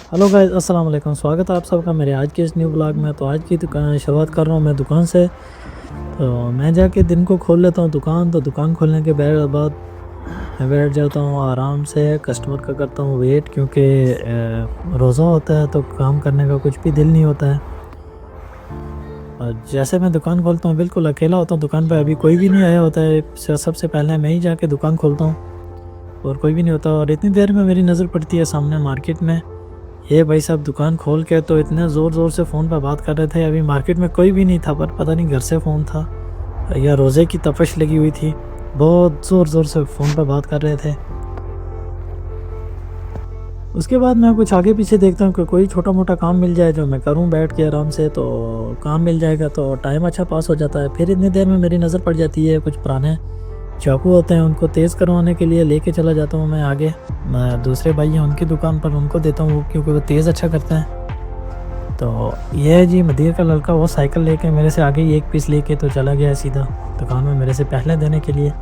Hello guys, अस्सलाम वालेकुम। स्वागत है आप सबका मेरे आज के इस न्यू ब्लॉग में। तो आज की दुकान शुरुआत कर रहा हूँ मैं दुकान से। तो मैं जाके दिन को खोल लेता हूँ दुकान। तो दुकान खोलने के बाद मैं बैठ जाता हूँ आराम से, कस्टमर का करता हूँ वेट, क्योंकि रोज़ा होता है तो काम करने का कुछ भी दिल नहीं होता है। और जैसे मैं दुकान खोलता हूँ बिल्कुल अकेला होता हूँ दुकान पर, अभी कोई भी नहीं आया होता है। सबसे पहले मैं ही जाके दुकान खोलता हूँ और कोई भी नहीं होता। और इतनी देर में मेरी नज़र पड़ती है सामने मार्केट में, ये भाई साहब दुकान खोल के तो इतने ज़ोर से फ़ोन पर बात कर रहे थे। अभी मार्केट में कोई भी नहीं था, पर पता नहीं घर से फ़ोन था या रोज़े की तपश लगी हुई थी, बहुत ज़ोर से फ़ोन पर बात कर रहे थे। उसके बाद मैं कुछ आगे पीछे देखता हूँ कि कोई छोटा मोटा काम मिल जाए जो मैं करूँ बैठ के आराम से, तो काम मिल जाएगा तो टाइम अच्छा पास हो जाता है। फिर इतनी देर में मेरी नज़र पड़ जाती है कुछ पुराने चाकू होते हैं, उनको तेज़ करवाने के लिए लेके चला जाता हूँ मैं आगे। मैं दूसरे भाई हैं उनकी दुकान पर, उनको देता हूँ क्योंकि वो तेज़ अच्छा करते हैं। तो ये है जी मदीर का लड़का, वो साइकिल लेके मेरे से आगे ही एक पीस लेके तो चला गया सीधा दुकान में मेरे से पहले देने के लिए।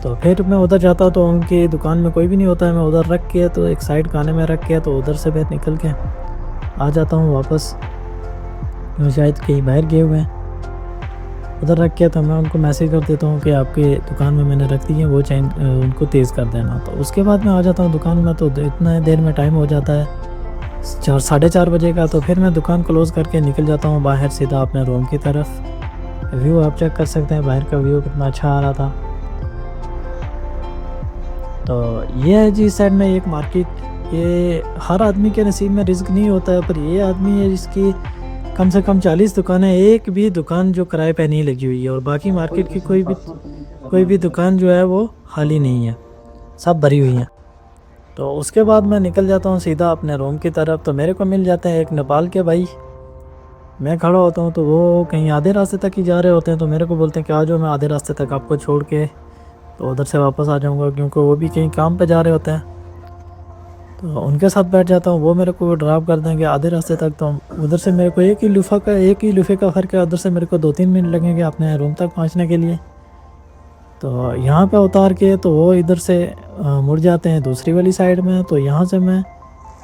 तो फिर मैं उधर जाता तो उनकी दुकान में कोई भी नहीं होता है, मैं उधर रख के तो एक साइड खाने में रख के तो उधर से मैं निकल के आ जाता हूँ वापस। वो शायद कहीं बाहर गए हुए हैं, उधर रख के तो मैं उनको मैसेज कर देता हूँ कि आपके दुकान में मैंने रख दी है, वो चेंज उनको तेज़ कर देना। तो उसके बाद मैं आ जाता हूँ दुकान में, तो इतना देर में टाइम हो जाता है 4 साढ़े 4 बजे का। तो फिर मैं दुकान क्लोज़ करके निकल जाता हूँ बाहर सीधा अपने रूम की तरफ। व्यू आप चेक कर सकते हैं, बाहर का व्यू कितना अच्छा आ रहा था। तो ये है जी इस साइड में एक मार्केट। ये हर आदमी के नसीब में रिस्क नहीं होता है, पर ये आदमी है जिसकी कम से कम 40 दुकानें, एक भी दुकान जो किराए पे नहीं लगी हुई है, और बाकी मार्केट की कोई भी दुकान जो है वो खाली नहीं है, सब भरी हुई हैं। तो उसके बाद मैं निकल जाता हूँ सीधा अपने रूम की तरफ। तो मेरे को मिल जाते हैं एक नेपाल के भाई, मैं खड़ा होता हूँ तो वो कहीं आधे रास्ते तक ही जा रहे होते हैं। तो मेरे को बोलते हैं कि आ जाओ, मैं आधे रास्ते तक आपको छोड़ के तो उधर से वापस आ जाऊँगा, क्योंकि वो भी कहीं काम पे जा रहे होते हैं। तो उनके साथ बैठ जाता हूँ, वो मेरे को ड्रॉप कर देंगे आधे रास्ते तक। तो उधर से मेरे को एक ही लुफ़े का फ़र्क है, उधर से मेरे को 2-3 मिनट लगेंगे अपने रूम तक पहुँचने के लिए। तो यहाँ पे उतार के तो वो इधर से मुड़ जाते हैं दूसरी वाली साइड में। तो यहाँ से मैं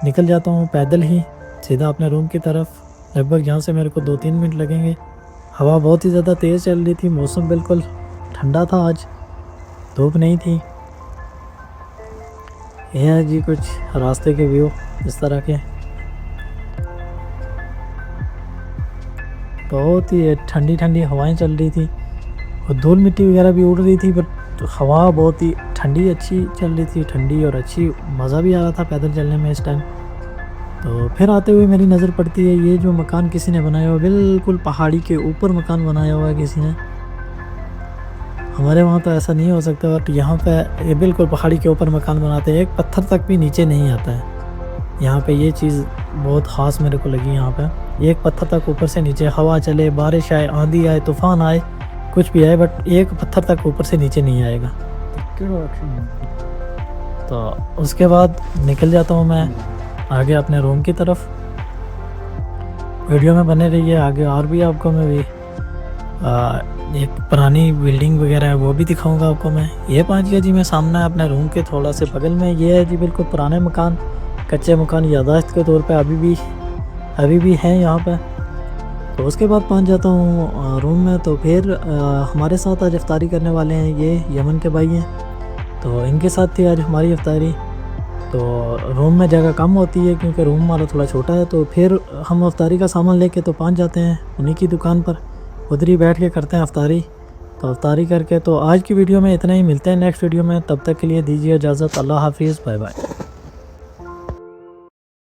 निकल जाता हूँ पैदल ही सीधा अपने रूम की तरफ। लगभग यहाँ से मेरे को 2-3 मिनट लगेंगे। हवा बहुत ही ज़्यादा तेज़ चल रही थी, मौसम बिल्कुल ठंडा था आज, धूप नहीं थी। ये है जी कुछ रास्ते के व्यू इस तरह के, बहुत ही ठंडी हवाएं चल रही थी और धूल मिट्टी वगैरह भी उड़ रही थी, बट हवा बहुत ही ठंडी अच्छी चल रही थी, ठंडी और अच्छी, मज़ा भी आ रहा था पैदल चलने में इस टाइम। तो फिर आते हुए मेरी नज़र पड़ती है ये जो मकान किसी ने बनाया हुआ, बिल्कुल पहाड़ी के ऊपर मकान बनाया हुआ है किसी ने। हमारे वहाँ तो ऐसा नहीं हो सकता, बट यहाँ पे ये बिल्कुल पहाड़ी के ऊपर मकान बनाते हैं, एक पत्थर तक भी नीचे नहीं आता है यहाँ पे। ये चीज़ बहुत ख़ास मेरे को लगी यहाँ पे, एक पत्थर तक ऊपर से नीचे, हवा चले, बारिश आए, आंधी आए, तूफ़ान आए, कुछ भी आए, बट एक पत्थर तक ऊपर से नीचे नहीं आएगा। तो उसके बाद निकल जाता हूँ मैं आगे अपने रूम की तरफ। वीडियो में बने रहिए, आगे और भी आपको मैं भी एक पुरानी बिल्डिंग वगैरह है वो भी दिखाऊंगा आपको मैं। ये पहुंच गया जी मैं सामने अपने रूम के थोड़ा से बगल में। ये है जी बिल्कुल पुराने मकान, कच्चे मकान याददाश्त के तौर पे अभी भी हैं यहाँ पे। तो उसके बाद पहुंच जाता हूँ रूम में। तो फिर हमारे साथ आज इफ्तारी करने वाले हैं, ये यमन के भाई हैं, तो इनके साथ थी आज हमारी इफ्तारी। तो रूम में जगह कम होती है क्योंकि रूम हमारा थोड़ा छोटा है, तो फिर हम इफ्तारी का सामान लेके तो पहुंच जाते हैं उन्हीं की दुकान पर, उधर ही बैठ के करते हैं इफ्तारी। तो इफ्तारी करके तो आज की वीडियो में इतना ही, मिलते हैं नेक्स्ट वीडियो में, तब तक के लिए दीजिए इजाज़त। अल्लाह हाफिज़, बाय बाय।